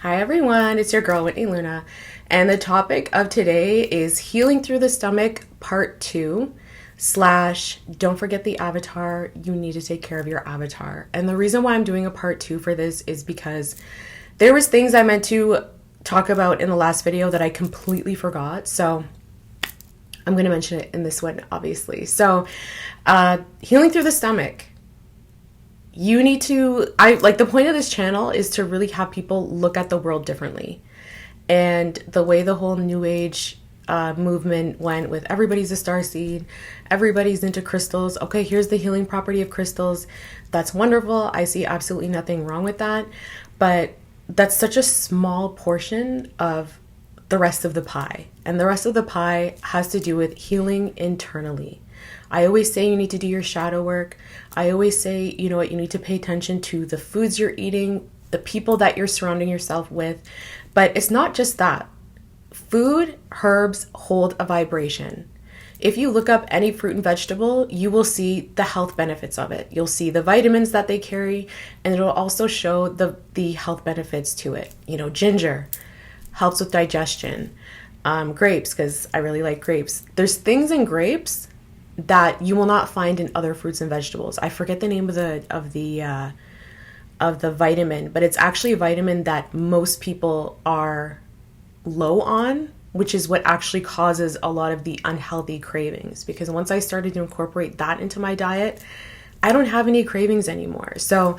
Hi everyone, it's your girl Whitney Luna, and the topic of today is healing through the stomach part 2 slash don't forget the avatar. You need to take care of your avatar. And the reason why I'm doing a part 2 for this is because there was things I meant to talk about in the last video that I completely forgot. So I'm going to mention it in this one, obviously. So healing through the stomach. You need to, the point of this channel is to really have people look at the world differently. And the way the whole New Age movement went with everybody's a starseed, everybody's into crystals. Okay, here's the healing property of crystals. That's wonderful. I see absolutely nothing wrong with that. But that's such a small portion of the rest of the pie. And the rest of the pie has to do with healing internally. I always say you need to do your shadow work. I always say, you know what, you need to pay attention to the foods you're eating, the people that you're surrounding yourself with. But it's not just that. Food, herbs hold a vibration. If you look up any fruit and vegetable, you will see the health benefits of it. You'll see the vitamins that they carry, and it'll also show the health benefits to it. You know, ginger helps with digestion. Grapes, because I really like grapes. There's things in grapes that you will not find in other fruits and vegetables. I forget the name of the vitamin, but it's actually a vitamin that most people are low on, which is what actually causes a lot of the unhealthy cravings. Because once I started to incorporate that into my diet, I don't have any cravings anymore. So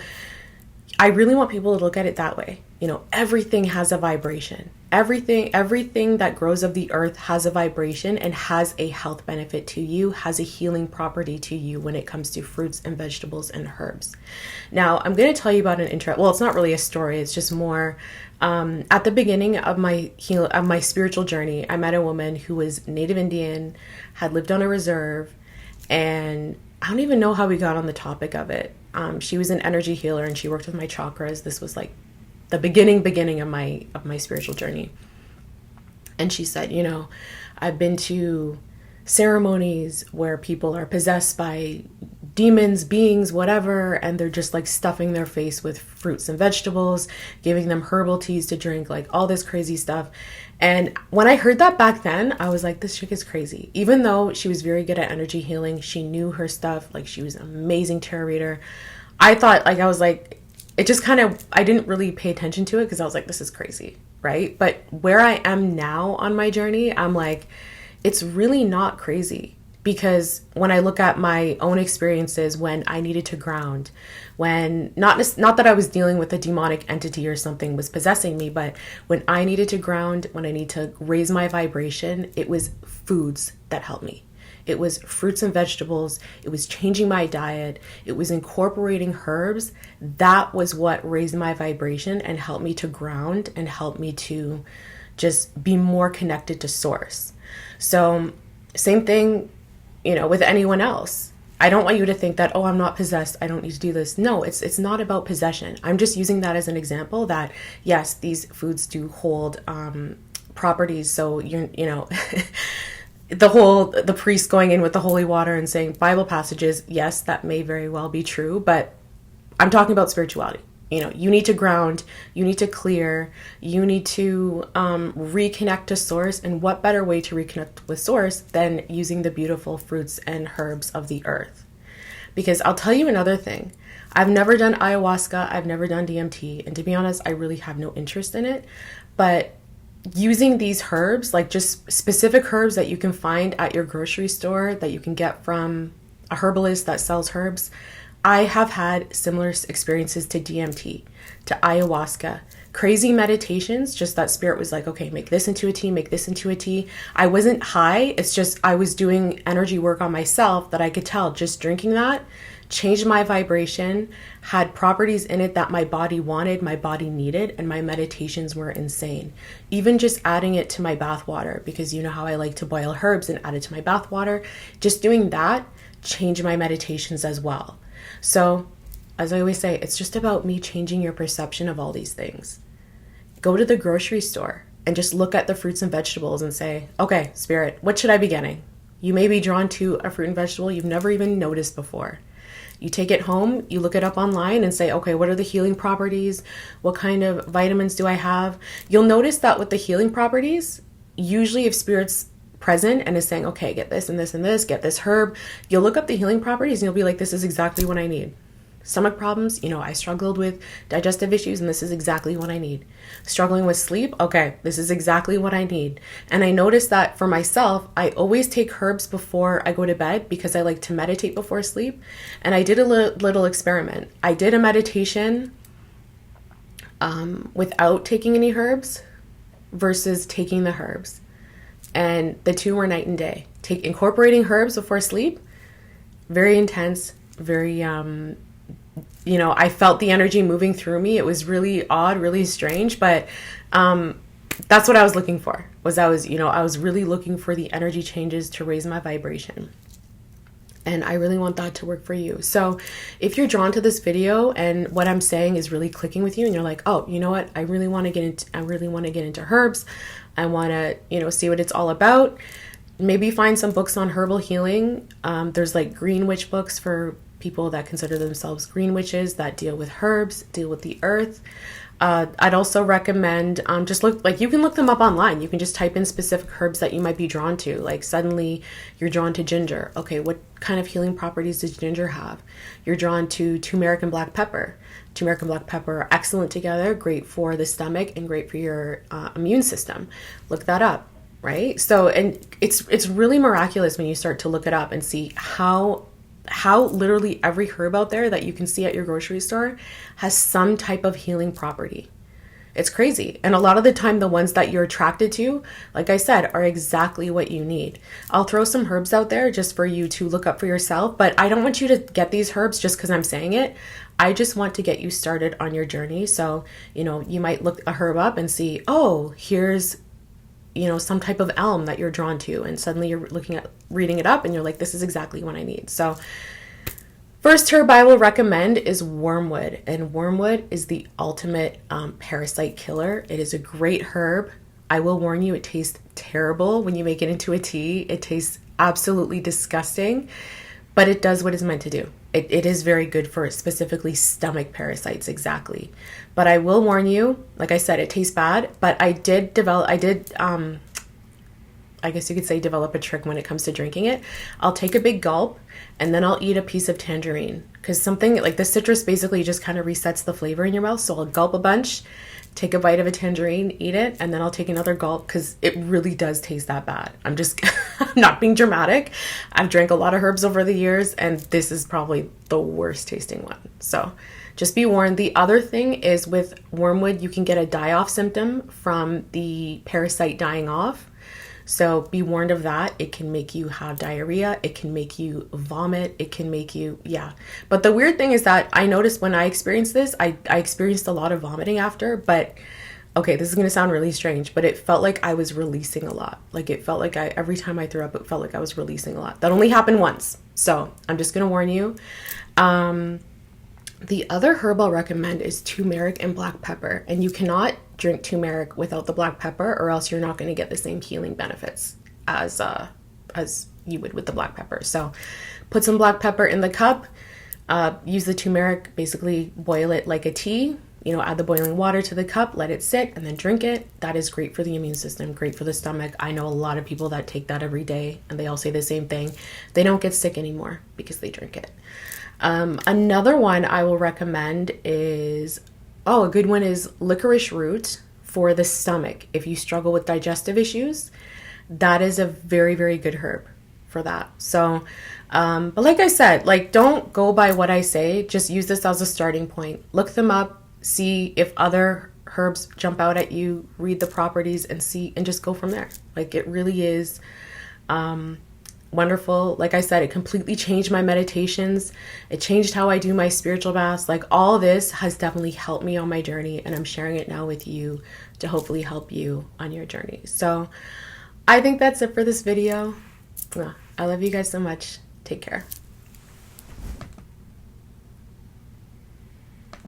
I really want people to look at it that way. You know, everything has a vibration. Everything that grows of the earth has a vibration and has a health benefit to you, has a healing property to you when it comes to fruits and vegetables and herbs. Now, I'm going to tell you about well, it's not really a story. It's just more, at the beginning of my spiritual journey, I met a woman who was Native Indian, had lived on a reserve, and I don't even know how we got on the topic of it. She was an energy healer and she worked with my chakras. This was like the beginning of my spiritual journey. And she said, you know, I've been to ceremonies where people are possessed by demons, beings, whatever, and they're just like stuffing their face with fruits and vegetables, giving them herbal teas to drink, like all this crazy stuff. And when I heard that back then, I was like, this chick is crazy. Even though she was very good at energy healing, she knew her stuff, like she was an amazing tarot reader. I thought, like, I was like, it just kind of, I didn't really pay attention to it because I was like, this is crazy, right? But where I am now on my journey, I'm like, it's really not crazy. Because when I look at my own experiences when I needed to ground, when not that I was dealing with a demonic entity or something was possessing me, but when I needed to ground, when I need to raise my vibration, it was foods that helped me. It was fruits and vegetables. It was changing my diet. It was incorporating herbs. That was what raised my vibration and helped me to ground and helped me to just be more connected to source. So same thing, you know, with anyone else. I don't want you to think that, oh, I'm not possessed, I don't need to do this. No, it's not about possession. I'm just using that as an example that, yes, these foods do hold properties. So, you know, the priest going in with the holy water and saying Bible passages, yes, that may very well be true, but I'm talking about spirituality. You know, you need to ground, you need to clear, you need to reconnect to source. And what better way to reconnect with source than using the beautiful fruits and herbs of the earth? Because I'll tell you another thing. I've never done ayahuasca. I've never done DMT. And to be honest, I really have no interest in it. But using these herbs, like just specific herbs that you can find at your grocery store, that you can get from a herbalist that sells herbs, I have had similar experiences to DMT, to ayahuasca, crazy meditations, just that spirit was like, okay, make this into a tea, make this into a tea. I wasn't high. It's just I was doing energy work on myself that I could tell just drinking that changed my vibration, had properties in it that my body wanted, my body needed, and my meditations were insane. Even just adding it to my bath water, because you know how I like to boil herbs and add it to my bath water, just doing that changed my meditations as well. So, as I always say, it's just about me changing your perception of all these things. Go to the grocery store and just look at the fruits and vegetables and say, okay, spirit, what should I be getting? You may be drawn to a fruit and vegetable you've never even noticed before. You take it home, you look it up online and say, okay, what are the healing properties? What kind of vitamins do I have? You'll notice that with the healing properties, usually if spirit's present and is saying, okay, get this and this and this, get this herb, you'll look up the healing properties and you'll be like, this is exactly what I need. Stomach problems, I struggled with digestive issues and this is exactly what I need. Struggling with sleep, okay, this is exactly what I need. And I noticed that for myself, I always take herbs before I go to bed because I like to meditate before sleep. And I did a little experiment. I did a meditation without taking any herbs versus taking the herbs. And the two were night and day. Incorporating herbs before sleep, very intense, very I felt the energy moving through me. It was really odd, really strange, but that's what I was looking for. I was really looking for the energy changes to raise my vibration. And I really want that to work for you. So if you're drawn to this video and what I'm saying is really clicking with you and you're like, oh, you know what? I really want to get into herbs. I want to, see what it's all about. Maybe find some books on herbal healing. There's like green witch books for people that consider themselves green witches that deal with herbs, deal with the earth. I'd also recommend just you can look them up online. You can just type in specific herbs that you might be drawn to. Like suddenly you're drawn to ginger. Okay, what kind of healing properties does ginger have? You're drawn to turmeric and black pepper. Turmeric and black pepper are excellent together, great for the stomach and great for your immune system. Look that up, right? So, and it's really miraculous when you start to look it up and see how literally every herb out there that you can see at your grocery store has some type of healing property. It's crazy. And a lot of the time, the ones that you're attracted to, like I said, are exactly what you need. I'll throw some herbs out there just for you to look up for yourself, but I don't want you to get these herbs just because I'm saying it. I just want to get you started on your journey. So, you might look a herb up and see, oh, here's some type of elm that you're drawn to, and suddenly you're reading it up and you're like, this is exactly what I need. So first herb I will recommend is wormwood, and wormwood is the ultimate parasite killer. It is a great herb. I will warn you, it tastes terrible when you make it into a tea. It tastes absolutely disgusting, but it does what it's meant to do. It is very good for specifically stomach parasites, exactly. But I will warn you, like I said, it tastes bad, but I guess you could say develop a trick when it comes to drinking it. I'll take a big gulp and then I'll eat a piece of tangerine, because something like the citrus basically just kind of resets the flavor in your mouth. So I'll gulp a bunch, take a bite of a tangerine, eat it, and then I'll take another gulp because it really does taste that bad. I'm just I'm not being dramatic. I've drank a lot of herbs over the years and this is probably the worst tasting one. So just be warned. The other thing is with wormwood, you can get a die-off symptom from the parasite dying off. So be warned of that. It can make you have diarrhea. It can make you vomit. It can make you, yeah. But the weird thing is that I noticed when I experienced this, I experienced a lot of vomiting after, but okay, this is going to sound really strange, but it felt like I was releasing a lot. Like it felt like every time I threw up, it felt like I was releasing a lot. That only happened once. So I'm just going to warn you. The other herb I'll recommend is turmeric and black pepper. And you cannot drink turmeric without the black pepper, or else you're not going to get the same healing benefits as you would with the black pepper. So put some black pepper in the cup, use the turmeric, basically boil it like a tea, add the boiling water to the cup, let it sit, and then drink it. That is great for the immune system, great for the stomach. I know a lot of people that take that every day and they all say the same thing. They don't get sick anymore because they drink it. Another one I will recommend is, a good one is licorice root for the stomach. If you struggle with digestive issues, that is a very, very good herb for that. So, but like I said, don't go by what I say, just use this as a starting point. Look them up, see if other herbs jump out at you, read the properties and see, and just go from there. It really is, wonderful. Like I said, it completely changed my meditations. It changed how I do my spiritual baths. All this has definitely helped me on my journey, and I'm sharing it now with you to hopefully help you on your journey. So I think that's it for this video. I love you guys so much. Take care.